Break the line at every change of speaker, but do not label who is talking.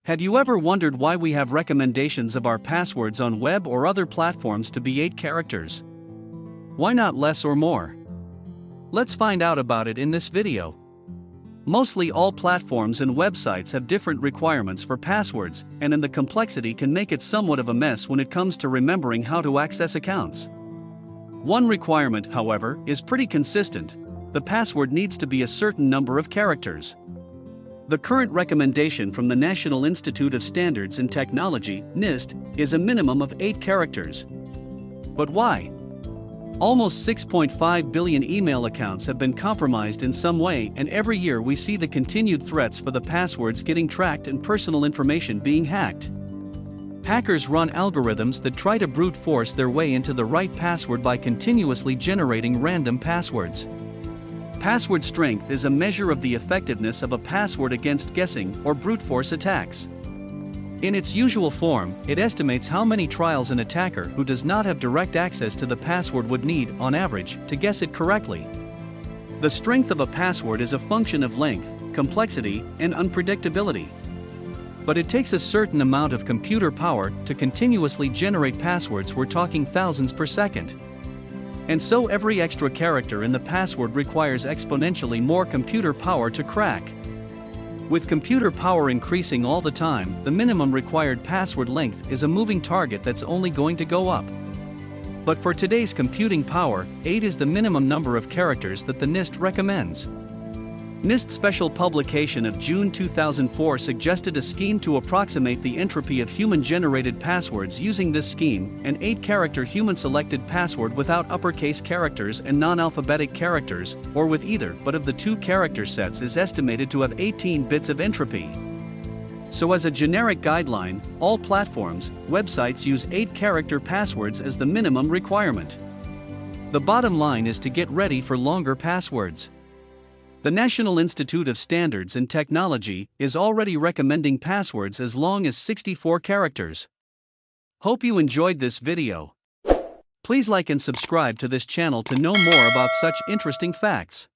Have you ever wondered why we have recommendations of our passwords on web or other platforms to be 8 characters? Why not less or more? Let's find out about it in this video. Mostly all platforms and websites have different requirements for passwords, and the complexity can make it somewhat of a mess when it comes to remembering how to access accounts. One requirement, however, is pretty consistent: the password needs to be a certain number of characters. The current recommendation from the National Institute of Standards and Technology, NIST, is a minimum of 8 characters. But why? Almost 6.5 billion email accounts have been compromised in some way, and every year we see the continued threats for the passwords getting tracked and personal information being hacked. Hackers run algorithms that try to brute force their way into the right password by continuously generating random passwords. Password strength is a measure of the effectiveness of a password against guessing or brute force attacks. In its usual form, it estimates how many trials an attacker who does not have direct access to the password would need, on average, to guess it correctly. The strength of a password is a function of length, complexity, and unpredictability. But it takes a certain amount of computer power to continuously generate passwords. We're talking thousands per second. And so every extra character in the password requires exponentially more computer power to crack. With computer power increasing all the time, the minimum required password length is a moving target that's only going to go up. But for today's computing power, 8 is the minimum number of characters that the NIST recommends. NIST special publication of June 2004 suggested a scheme to approximate the entropy of human-generated passwords. Using this scheme, an 8-character human-selected password without uppercase characters and non-alphabetic characters, or with either but of the 2 character sets, is estimated to have 18 bits of entropy. So as a generic guideline, all platforms, websites use 8-character passwords as the minimum requirement. The bottom line is to get ready for longer passwords. The National Institute of Standards and Technology is already recommending passwords as long as 64 characters. Hope you enjoyed this video. Please like and subscribe to this channel to know more about such interesting facts.